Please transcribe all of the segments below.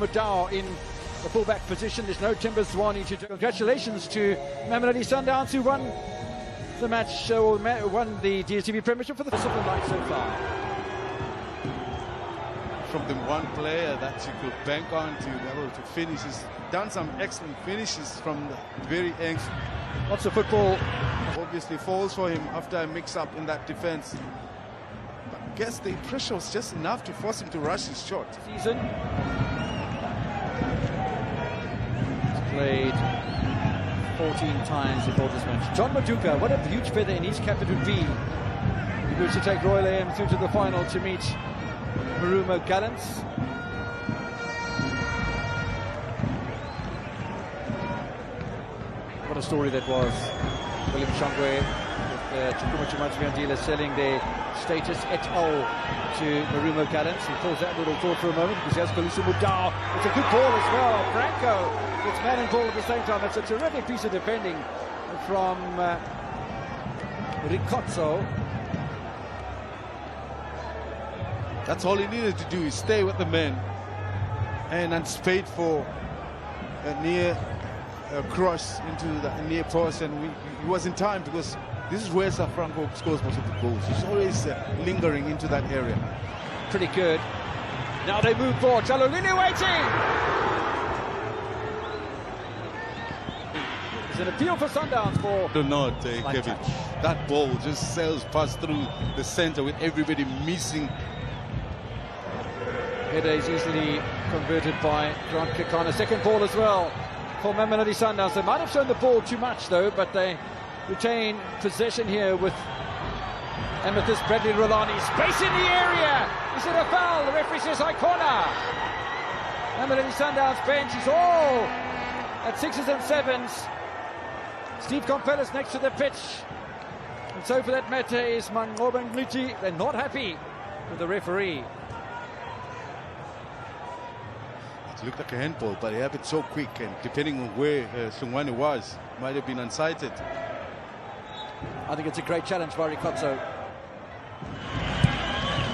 Mudao in the fullback position. There's no Timber Zwane to do. Congratulations to Mamelodi Sundowns, who won the match, won the DStv Premiership for the first of the night so far. From the one player that you could bank on to be able to finish, he's done some excellent finishes from the very end. Lots of football. Obviously falls for him after a mix-up in that defense. But I guess the pressure was just enough to force him to rush his shot. Season. Played 14 times before this match. John Maduka, what a huge feather in his cap it would be. He was to take Royal AM through to the final to meet Marumo Gallants. What a story that was. William Shongwe with Chukuma Chimachiandila selling their status et al. To Marumo Gallants. He pulls that little thought for a moment because he has Kalisu Mudao. It's a good ball as well. Franco gets man and ball at the same time. That's a terrific piece of defending from Ricozzo. That's all he needed to do, is stay with the men and anticipate for a near cross into the near post, and he was in time because this is where Franco scores most of the goals. He's always lingering into that area. Pretty good. Now they move forward. Chalolini waiting. It's an appeal for Sundowns for... Do not, Kevin. That ball just sails past through the center with everybody missing. Header is easily converted by Grant Kekana. Second ball as well for Mamelodi Sundowns. They might have shown the ball too much though, but they retain possession here with Amethyst Bradley Rolani. Space in the area. Is it a foul? The referee says high corner. Mamelodi Sundowns bench is all at 6s and 7s. Steve Compella's next to the pitch. And so for that matter is Mangoba Ngluti. They're not happy with the referee. It looked like a handball, but it happened so quick, and depending on where Sungwane was, might have been unsighted. I think it's a great challenge by Ricozzo.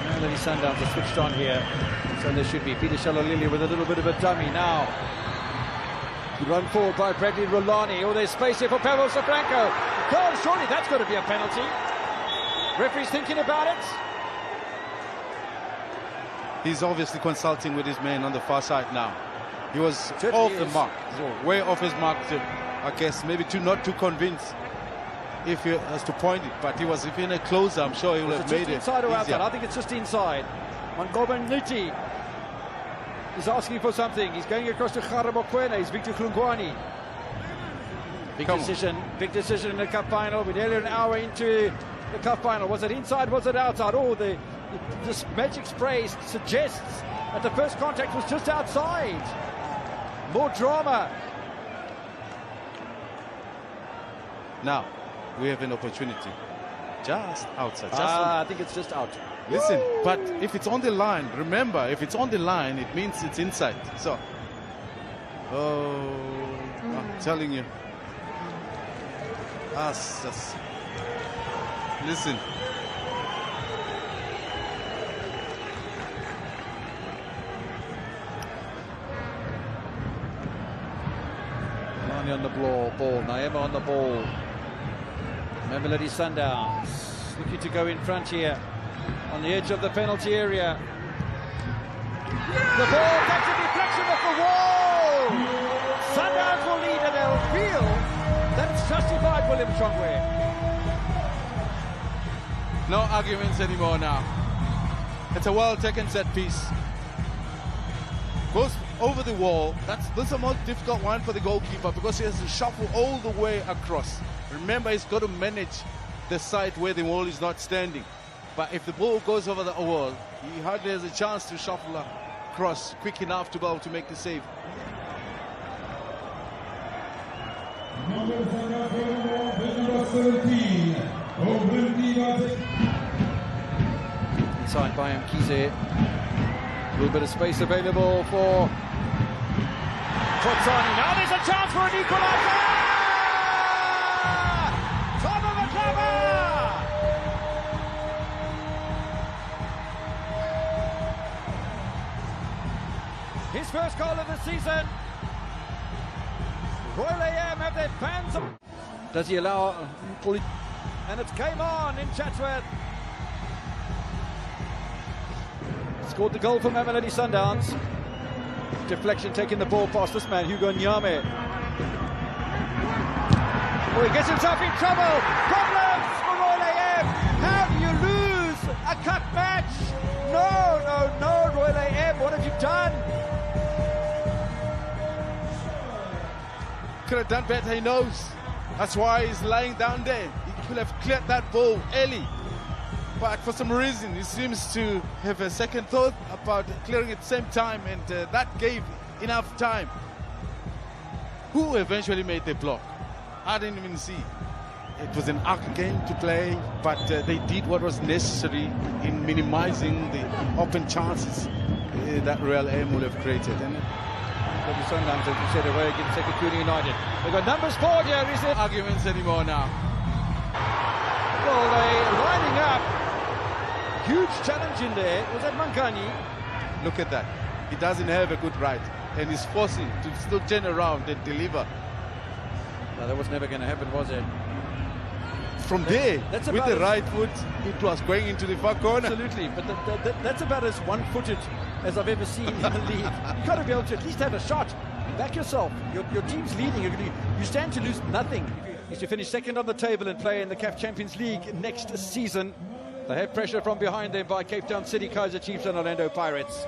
Mamelodi Sundowns are switched on here, so there should be. Peter Shalolili with a little bit of a dummy now. Run forward by Bradley Rolani. Oh, there's space here for Pavel Safranco. Goal, surely that's got to be a penalty. Referee's thinking about it. He's obviously consulting with his man on the far side now. He was off the mark, way off his mark, I guess, maybe not too convinced if he has to point it, but he was, if in a closer, I'm sure he would have made it inside or easier. outside? I think it's just inside. Mangoba Ngluti is asking for something. He's going across to Kharamokwena. He's Victor Klungwani. Big decision in the cup final. We're nearly an hour into the cup final. Was it inside? Was it outside? Oh, this magic spray suggests that the first contact was just outside. More drama. Now we have an opportunity just outside. I think it's just out. Listen, but if it's on the line, remember, if it's on the line, it means it's inside. So, I'm telling you. Just listen. Rani on the ball, Naema on the ball. Mamelodi Sundowns looking to go in front here on the edge of the penalty area. The ball takes a deflection off the wall. Sundowns will lead and they'll feel that it's justified, William Shongwe. No arguments anymore now. It's a well-taken set piece. Goes over the wall. That's a more difficult one for the goalkeeper because he has to shuffle all the way across. Remember, he's got to manage the side where the wall is not standing. But if the ball goes over the wall, he hardly has a chance to shuffle across quick enough to be able to make the save. Inside by Mkize. A little bit of space available for Kotsani. Now there's a chance for an equaliser! his first goal of the season. Royal AM have their fans. Does he allow... And it's game on in Chatsworth. Scored the goal for Mamelodi Sundowns. Deflection taking the ball past this man, Hugo Nyame. Oh, he gets himself in trouble. Problems for Royal AM. How do you lose a cup match? No, Royal AM, what have you done? Could have done better, he knows. That's why he's lying down there. He could have cleared that ball early. But for some reason, he seems to have a second thought about clearing at the same time, and that gave enough time. Who eventually made the block? I didn't even see. It was an arc game to play, but they did what was necessary in minimizing the open chances that Royal AM would have created. And The Sundowns, as you said, away against Sekhukhune United. They've got numbers forward here, is it? Arguments anymore now. Well, they're lining up. Huge challenge in there. Was that Mankani? Look at that. He doesn't have a good right, and he's forcing to still turn around and deliver. No, that was never going to happen, was it? From there, with the right foot, it was going into the far corner. Absolutely, but that's about as one-footed as I've ever seen in the league. You've got to be able to at least have a shot. Back yourself. Your team's leading. You stand to lose nothing. Is to finish second on the table and play in the CAF Champions League next season. They have pressure from behind them by Cape Town City, Kaizer Chiefs and Orlando Pirates.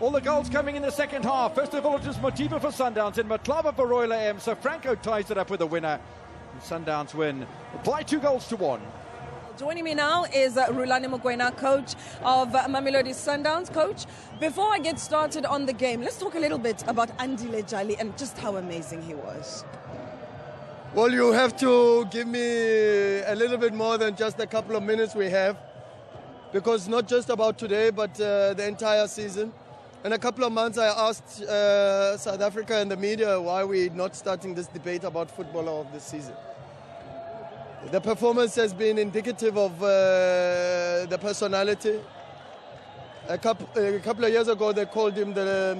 All the goals coming in the second half. First of all, it was Motiba for Sundowns and Matlava for Royal AM. So Franco ties it up with a winner. And Sundowns win by 2-1. Joining me now is Rulani Mokoena, coach of Mamelodi Sundowns. Coach, before I get started on the game, let's talk a little bit about Andile Jali and just how amazing he was. Well, you have to give me a little bit more than just a couple of minutes we have, because not just about today, but the entire season. In a couple of months, I asked South Africa and the media why we're not starting this debate about footballer of the season. The performance has been indicative of the personality. A couple of years ago, they called him the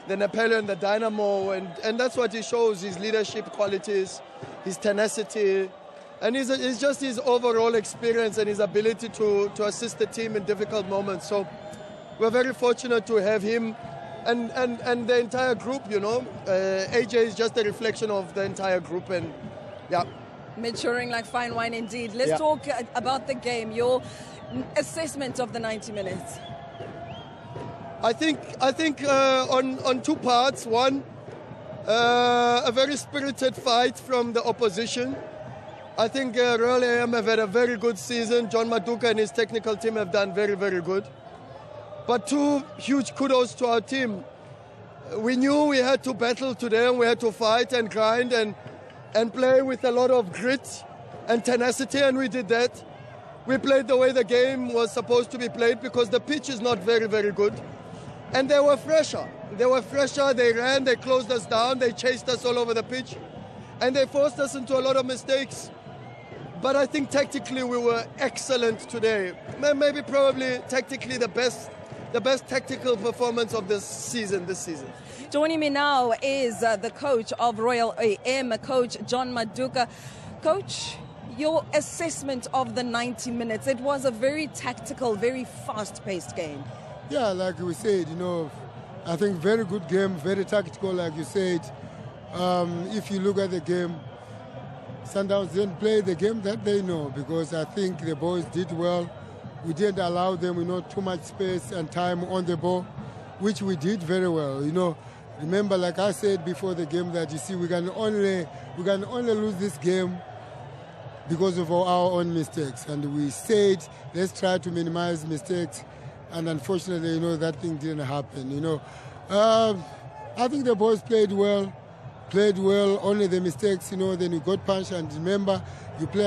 Napoleon, the Dynamo, and that's what he shows, his leadership qualities, his tenacity, and it's just his overall experience and his ability to assist the team in difficult moments. So we're very fortunate to have him and the entire group, you know. AJ is just a reflection of the entire group, and yeah. Maturing like fine wine indeed. Let's talk about the game, your assessment of the 90 minutes. I think on two parts. One, a very spirited fight from the opposition. I think Royal AM have had a very good season. John Maduka and his technical team have done very, very good. But two, huge kudos to our team. We knew we had to battle today, and we had to fight and grind and play with a lot of grit and tenacity, and we did that. We played the way the game was supposed to be played, because the pitch is not very, very good. And they were fresher. They ran, they closed us down, they chased us all over the pitch, and they forced us into a lot of mistakes. But I think tactically we were excellent today. Maybe probably tactically the best tactical performance of this season. Joining me now is the coach of Royal AM, Coach John Maduka. Coach, your assessment of the 90 minutes. It was a very tactical, very fast-paced game. Yeah, like we said, you know, I think very good game, very tactical, like you said. If you look at the game, Sundowns didn't play the game that they know, because I think the boys did well. We didn't allow them, you know, too much space and time on the ball, which we did very well. You know, remember, like I said before the game, that you see we can only lose this game because of our own mistakes. And we said, let's try to minimize mistakes. And unfortunately, you know, that thing didn't happen, you know. I think the boys played well, only the mistakes, you know, then you got punched. And remember, you play